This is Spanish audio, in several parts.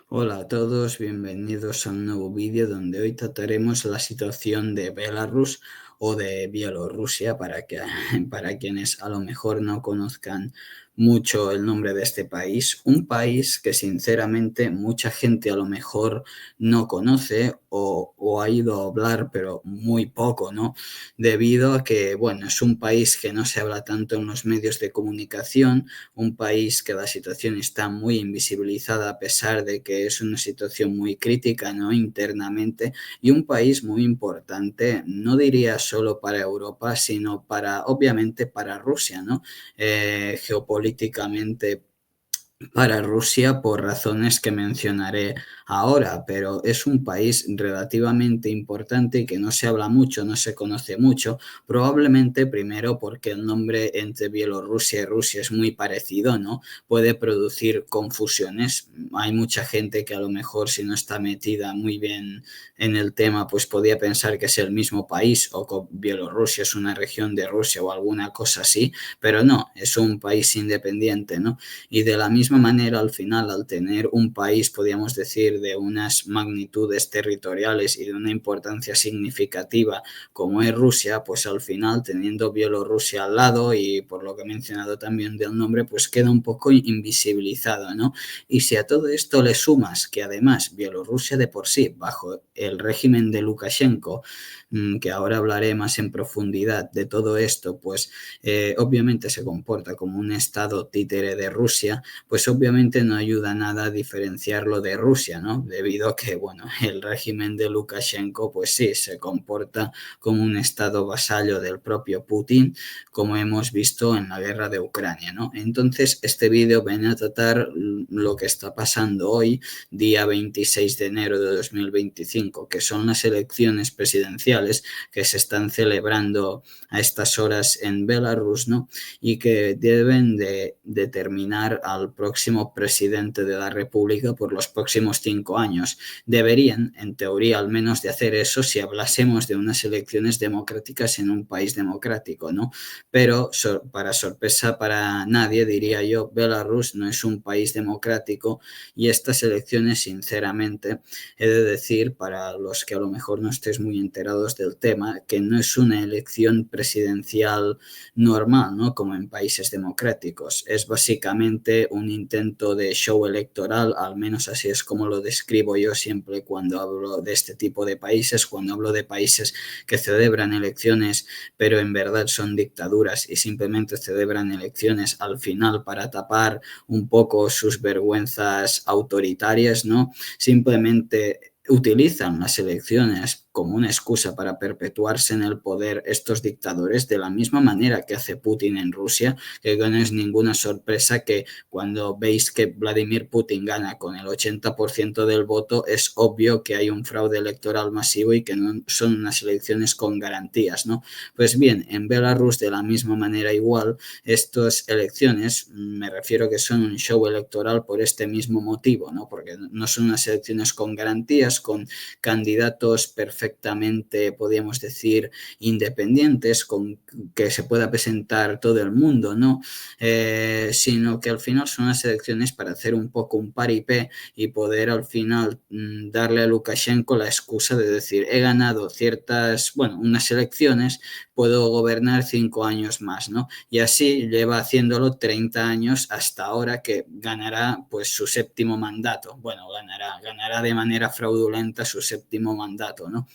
Hola a todos, bienvenidos a un nuevo vídeo donde hoy trataremos la situación de Belarus o de Bielorrusia para quienes a lo mejor no conozcan mucho el nombre de este país. Un país que sinceramente mucha gente a lo mejor no conoce o ha ido a hablar pero muy poco, ¿no? Debido a que, bueno, es un país que no se habla tanto en los medios de comunicación, un país que la situación está muy invisibilizada a pesar de que es una situación muy crítica, ¿no? Internamente, y un país muy importante, no diría solo para Europa, sino obviamente, para Rusia, ¿no? Geopolíticamente para Rusia por razones que mencionaré ahora, pero es un país relativamente importante y que no se habla mucho, no se conoce mucho, probablemente primero porque el nombre entre Bielorrusia y Rusia es muy parecido, ¿no? Puede producir confusiones. Hay mucha gente que a lo mejor si no está metida muy bien en el tema, pues podría pensar que es el mismo país o que Bielorrusia es una región de Rusia o alguna cosa así, pero no, es un país independiente, ¿no? Y de la misma manera, al final, al tener un país, podríamos decir, de unas magnitudes territoriales y de una importancia significativa como es Rusia, pues al final, teniendo Bielorrusia al lado y por lo que he mencionado también del nombre, pues queda un poco invisibilizado, ¿no? Y si a todo esto le sumas que además Bielorrusia de por sí, bajo el régimen de Lukashenko, que ahora hablaré más en profundidad de todo esto, pues obviamente se comporta como un estado títere de Rusia, pues obviamente no ayuda nada a diferenciarlo de Rusia, ¿no? Debido a que, bueno, el régimen de Lukashenko, pues sí, se comporta como un estado vasallo del propio Putin, como hemos visto en la guerra de Ucrania, ¿no? Entonces, este vídeo viene a tratar lo que está pasando hoy, día 26 de enero de 2025, que son las elecciones presidenciales que se están celebrando a estas horas en Belarus, ¿no? Y que deben de determinar al próximo presidente de la República por los próximos 5 años. Deberían, en teoría al menos, de hacer eso si hablásemos de unas elecciones democráticas en un país democrático, ¿no? Pero para sorpresa para nadie, diría yo, Belarus no es un país democrático y estas elecciones, sinceramente, he de decir, para los que a lo mejor no estéis muy enterados del tema, que no es una elección presidencial normal, ¿no? Como en países democráticos. Es básicamente un intento de show electoral, al menos así es como lo describo yo siempre cuando hablo de este tipo de países, cuando hablo de países que celebran elecciones, pero en verdad son dictaduras y simplemente celebran elecciones al final para tapar un poco sus vergüenzas autoritarias, ¿no? Simplemente utilizan las elecciones como una excusa para perpetuarse en el poder estos dictadores de la misma manera que hace Putin en Rusia, que no es ninguna sorpresa que cuando veis que Vladimir Putin gana con el 80% del voto, es obvio que hay un fraude electoral masivo y que no son unas elecciones con garantías, ¿no? Pues bien, en Belarus de la misma manera igual, estas elecciones, me refiero que son un show electoral por este mismo motivo, ¿no? Porque no son unas elecciones con garantías, con candidatos perfectamente, podríamos decir, independientes, con que se pueda presentar todo el mundo, ¿no? Sino que al final son unas elecciones para hacer un poco un paripé y poder al final darle a Lukashenko la excusa de decir, he ganado ciertas, bueno, unas elecciones, puedo gobernar 5 años más, ¿no? Y así lleva haciéndolo 30 años hasta ahora que ganará pues su séptimo mandato. Bueno, ganará de manera fraudulenta su séptimo mandato, ¿no?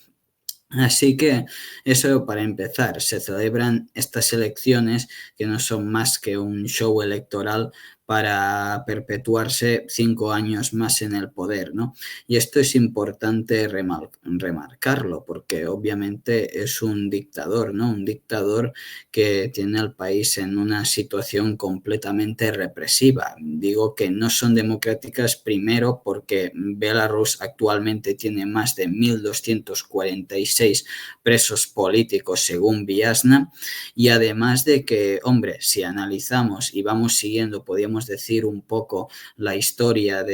Así que eso para empezar, se celebran estas elecciones que no son más que un show electoral para perpetuarse 5 años más en el poder, ¿no? Y esto es importante remarcarlo porque obviamente es un dictador, ¿no? Un dictador que tiene al país en una situación completamente represiva. Digo que no son democráticas primero porque Belarus actualmente tiene más de 1.246 presos políticos según Viasna y además de que, hombre, si analizamos y vamos siguiendo, podríamos decir un poco la historia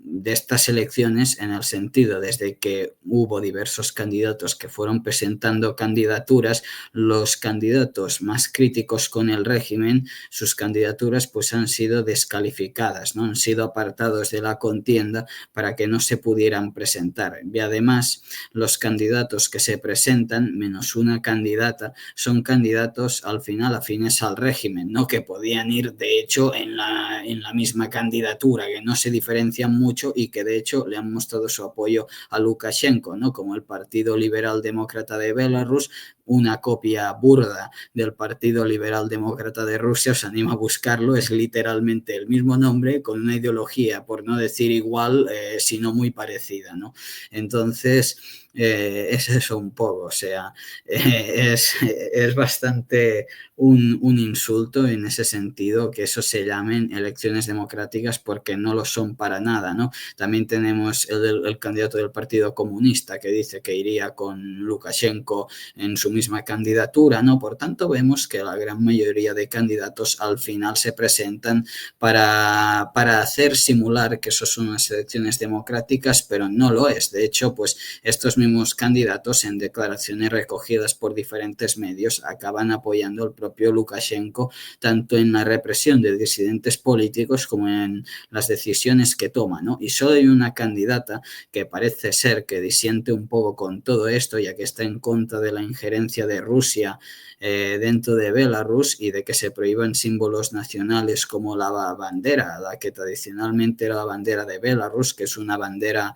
de estas elecciones en el sentido desde que hubo diversos candidatos que fueron presentando candidaturas, los candidatos más críticos con el régimen, sus candidaturas pues han sido descalificadas, ¿no? Han sido apartados de la contienda para que no se pudieran presentar. Y además, los candidatos que se presentan, menos una candidata, son candidatos al final afines al régimen, ¿no? Que podían ir, de hecho, en la misma candidatura, que no se diferencian mucho y que, de hecho, le han mostrado su apoyo a Lukashenko, ¿no? Como el Partido Liberal Demócrata de Belarus, una copia burda del Partido Liberal Demócrata de Rusia, os animo a buscarlo, es literalmente el mismo nombre con una ideología, por no decir igual, sino muy parecida, ¿no? Entonces, es eso un poco, o sea, es bastante un insulto en ese sentido que eso se llamen elecciones democráticas porque no lo son para nada, ¿no? También tenemos el candidato del Partido Comunista que dice que iría con Lukashenko en su misma candidatura, ¿no? Por tanto, vemos que la gran mayoría de candidatos al final se presentan para hacer simular que eso son unas elecciones democráticas, pero no lo es. De hecho, pues estos mismos candidatos en declaraciones recogidas por diferentes medios acaban apoyando al propio Lukashenko tanto en la represión de disidentes políticos como en las decisiones que toma, ¿no? Y solo hay una candidata que parece ser que disiente un poco con todo esto, ya que está en contra de la injerencia de Rusia dentro de Belarus y de que se prohíban símbolos nacionales como la bandera, la que tradicionalmente era la bandera de Belarus, que es una bandera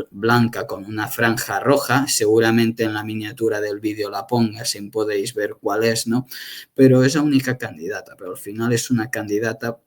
blanca con una franja roja, seguramente en la miniatura del vídeo la ponga, si podéis ver cuál es, ¿no? Pero es la única candidata, pero al final es una candidata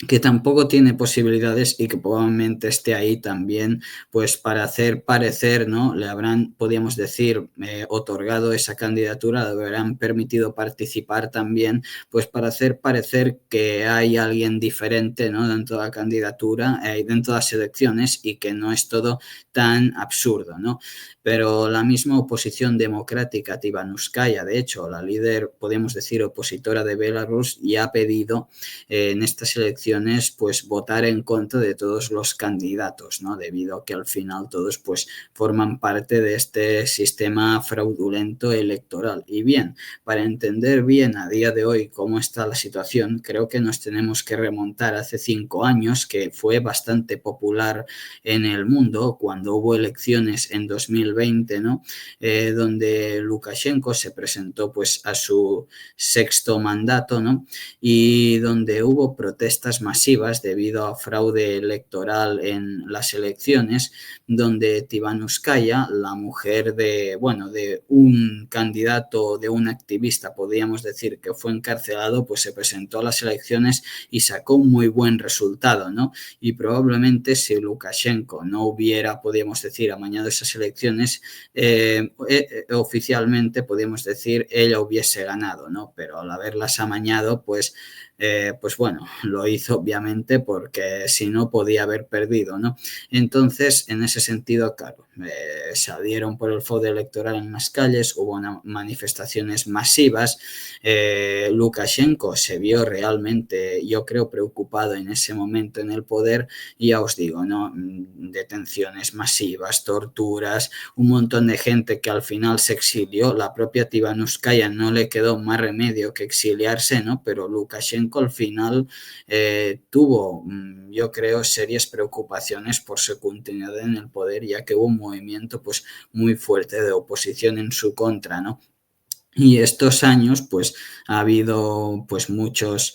que tampoco tiene posibilidades y que probablemente esté ahí también, pues para hacer parecer, ¿no? Le habrán, podríamos decir, otorgado esa candidatura, le habrán permitido participar también, pues para hacer parecer que hay alguien diferente, ¿no? Dentro de la candidatura, dentro de las elecciones y que no es todo tan absurdo, ¿no? Pero la misma oposición democrática, Tivanouskaya, de hecho, la líder, podemos decir, opositora de Belarus, ya ha pedido en estas elecciones pues votar en contra de todos los candidatos, ¿no? Debido a que al final todos pues forman parte de este sistema fraudulento electoral. Y bien, para entender bien a día de hoy cómo está la situación, creo que nos tenemos que remontar hace 5 años, que fue bastante popular en el mundo cuando hubo elecciones en 2020, ¿no? Donde Lukashenko se presentó pues a su sexto mandato, ¿no? Y donde hubo protestas masivas debido a fraude electoral en las elecciones, donde Tivanouskaya, la mujer de, bueno, de un candidato, de un activista, podríamos decir, que fue encarcelado, pues se presentó a las elecciones y sacó un muy buen resultado, ¿no? Y probablemente si Lukashenko no hubiera, podríamos decir, amañado esas elecciones, oficialmente, podríamos decir, ella hubiese ganado, ¿no? Pero al haberlas amañado, pues bueno, lo hizo obviamente porque si no podía haber perdido, ¿no? Entonces, en ese sentido, claro, salieron por el fraude electoral en las calles, hubo manifestaciones masivas, Lukashenko se vio realmente, yo creo, preocupado en ese momento en el poder y ya os digo, ¿no? Detenciones masivas, torturas, un montón de gente que al final se exilió, la propia Tivanouskaya no le quedó más remedio que exiliarse, ¿no? Pero Lukashenko al final tuvo, yo creo, serias preocupaciones por su continuidad en el poder, ya que hubo un movimiento pues muy fuerte de oposición en su contra, ¿no? Y estos años, pues, ha habido, pues, muchos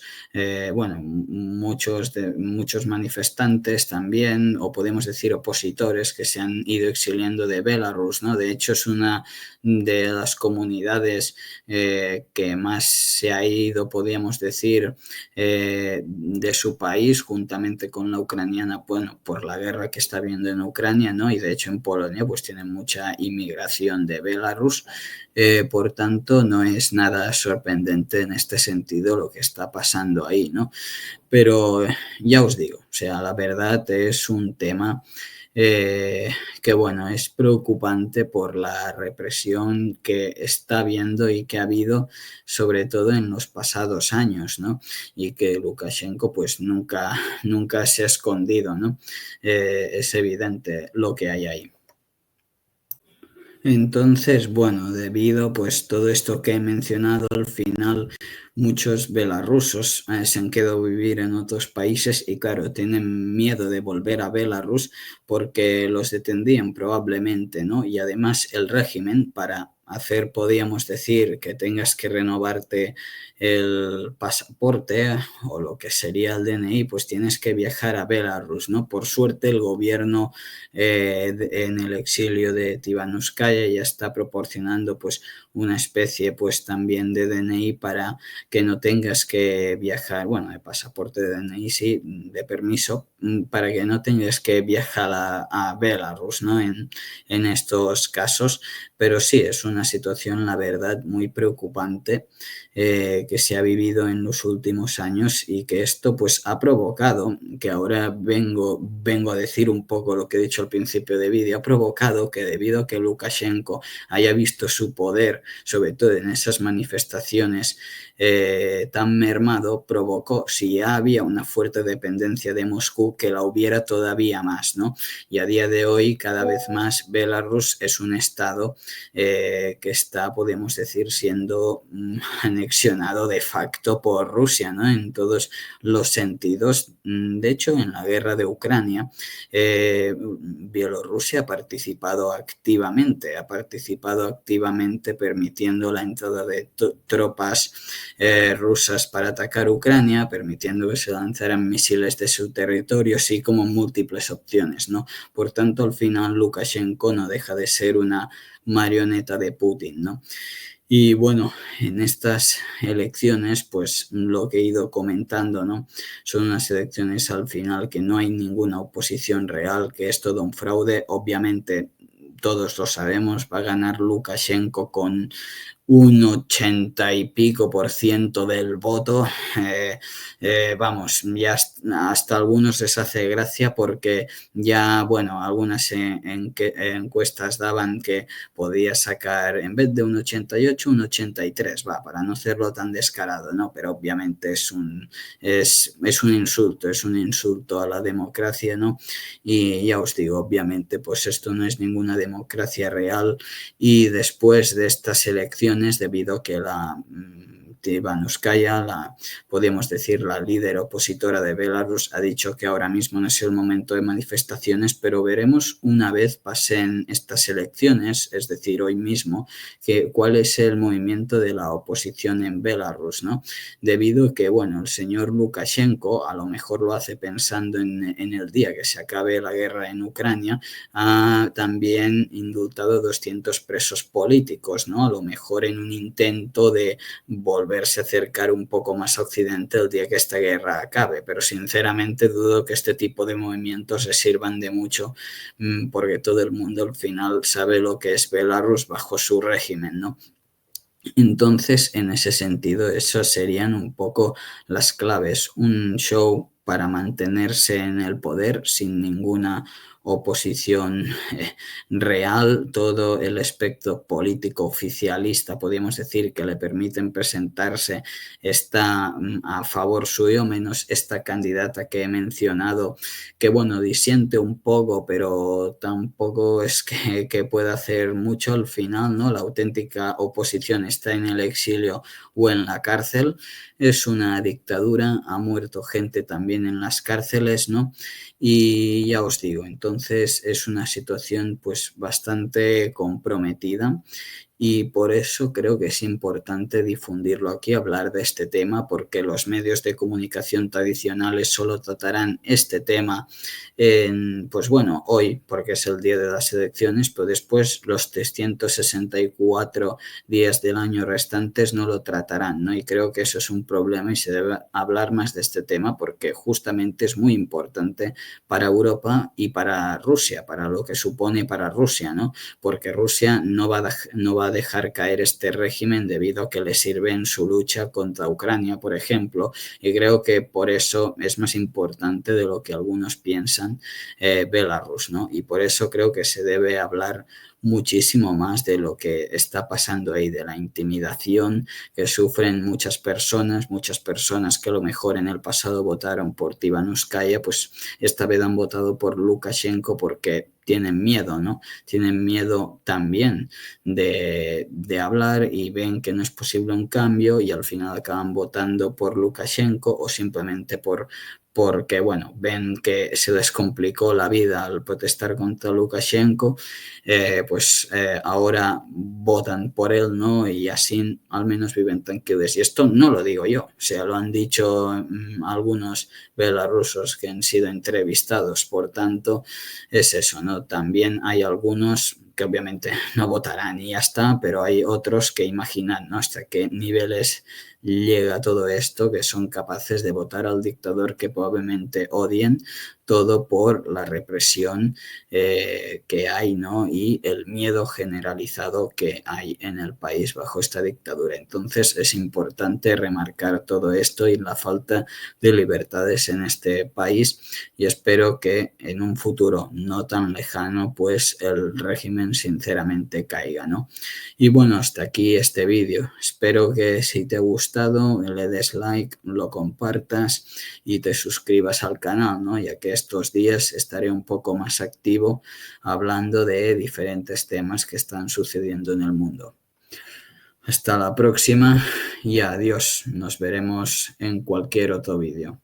manifestantes también, o podemos decir opositores, que se han ido exiliando de Belarus, ¿no? De hecho, es una de las comunidades que más se ha ido, podríamos decir, de su país, juntamente con la ucraniana, bueno, por la guerra que está habiendo en Ucrania, ¿no? Y de hecho en Polonia, pues, tienen mucha inmigración de Belarus. Por tanto, tanto, no es nada sorprendente en este sentido lo que está pasando ahí, ¿no? Pero ya os digo, o sea, la verdad es un tema eh, que, bueno, es preocupante por la represión que está habiendo y que ha habido, sobre todo en los pasados años, ¿no? Y que Lukashenko, pues nunca se ha escondido, ¿no? Es evidente lo que hay ahí. Entonces, bueno, debido pues todo esto que he mencionado, al final muchos belarrusos se han quedado a vivir en otros países y claro, tienen miedo de volver a Belarus porque los detendrían probablemente, ¿no? Y además el régimen para hacer, podríamos decir, que tengas que renovarte el pasaporte o lo que sería el DNI, pues tienes que viajar a Belarus, ¿no? Por suerte el gobierno en el exilio de Tibanuskaya ya está proporcionando pues una especie pues también de DNI para que no tengas que viajar, bueno, de pasaporte de DNI, sí, de permiso, para que no tengas que viajar a Belarus, ¿no? En estos casos, pero sí, es una situación, la verdad, muy preocupante que se ha vivido en los últimos años y que esto pues ha provocado, que ahora vengo a decir un poco lo que he dicho al principio de vídeo, ha provocado que debido a que Lukashenko haya visto su poder, sobre todo en esas manifestaciones tan mermado, provocó, si ya había una fuerte dependencia de Moscú, que la hubiera todavía más, ¿no? Y a día de hoy, cada vez más, Belarus es un estado que está, podemos decir, siendo anexionado de facto por Rusia, ¿no? En todos los sentidos. De hecho, en la guerra de Ucrania, Bielorrusia ha participado activamente permitiendo la entrada de tropas rusas para atacar Ucrania, permitiendo que se lanzaran misiles de su territorio, así como múltiples opciones, ¿no? Por tanto, al final Lukashenko no deja de ser una marioneta de Putin, ¿no? Y bueno, en estas elecciones, pues lo que he ido comentando, ¿no? Son unas elecciones al final que no hay ninguna oposición real, que es todo un fraude. Obviamente, todos lo sabemos, va a ganar Lukashenko con un 80 y pico por ciento del voto. Vamos, ya hasta algunos les hace gracia porque ya, bueno, algunas encuestas daban que podía sacar, en vez de un 88, un 83, va, para no hacerlo tan descarado, ¿no? Pero obviamente es un insulto a la democracia, ¿no? Y ya os digo, obviamente, pues esto no es ninguna democracia real y después de estas elecciones, debido a que la Tibanuskaya, podemos decir, la líder opositora de Belarus, ha dicho que ahora mismo no es el momento de manifestaciones, pero veremos una vez pasen estas elecciones, es decir, hoy mismo, cuál es el movimiento de la oposición en Belarus, ¿no? Debido a que, bueno, el señor Lukashenko a lo mejor lo hace pensando en el día que se acabe la guerra en Ucrania, ha también indultado 200 presos políticos, ¿no? A lo mejor en un intento de volverse a acercar un poco más a Occidente el día que esta guerra acabe, pero sinceramente dudo que este tipo de movimientos se sirvan de mucho porque todo el mundo al final sabe lo que es Belarus bajo su régimen, ¿no? Entonces, en ese sentido, esas serían un poco las claves. Un show para mantenerse en el poder sin ninguna oposición real, todo el espectro político oficialista, podríamos decir, que le permiten presentarse, está a favor suyo, menos esta candidata que he mencionado, que bueno, disiente un poco, pero tampoco es que pueda hacer mucho al final, ¿no? La auténtica oposición está en el exilio o en la cárcel, es una dictadura, ha muerto gente también en las cárceles, ¿no? Y ya os digo, entonces es una situación pues bastante comprometida y por eso creo que es importante difundirlo aquí, hablar de este tema, porque los medios de comunicación tradicionales solo tratarán este tema pues bueno, hoy, porque es el día de las elecciones, pero después los 364 días del año restantes no lo tratarán, ¿no? Y creo que eso es un problema y se debe hablar más de este tema porque justamente es muy importante para Europa y para Rusia, para lo que supone para Rusia, ¿no? Porque Rusia no va a a dejar caer este régimen debido a que le sirve en su lucha contra Ucrania, por ejemplo, y creo que por eso es más importante de lo que algunos piensan Belarus, ¿no? Y por eso creo que se debe hablar muchísimo más de lo que está pasando ahí, de la intimidación que sufren muchas personas que a lo mejor en el pasado votaron por Tibanuskaya, pues esta vez han votado por Lukashenko porque tienen miedo, ¿no? Tienen miedo también de hablar y ven que no es posible un cambio y al final acaban votando por Lukashenko o simplemente porque, bueno, ven que se les complicó la vida al protestar contra Lukashenko, ahora votan por él, ¿no? Y así al menos viven tranquilos. Y esto no lo digo yo, o sea, lo han dicho algunos belarrusos que han sido entrevistados, por tanto, es eso, ¿no? También hay algunos que obviamente no votarán y ya está, pero hay otros que imaginan, ¿no? Hasta qué niveles llega todo esto, que son capaces de votar al dictador que probablemente odien, todo por la represión que hay, ¿no? Y el miedo generalizado que hay en el país bajo esta dictadura. Entonces es importante remarcar todo esto y la falta de libertades en este país y espero que en un futuro no tan lejano pues el régimen sinceramente caiga, ¿no? Y bueno, hasta aquí este vídeo. Espero que si te ha gustado le des like, lo compartas y te suscribas al canal, ¿no? Ya que estos días estaré un poco más activo hablando de diferentes temas que están sucediendo en el mundo. Hasta la próxima y adiós. Nos veremos en cualquier otro vídeo.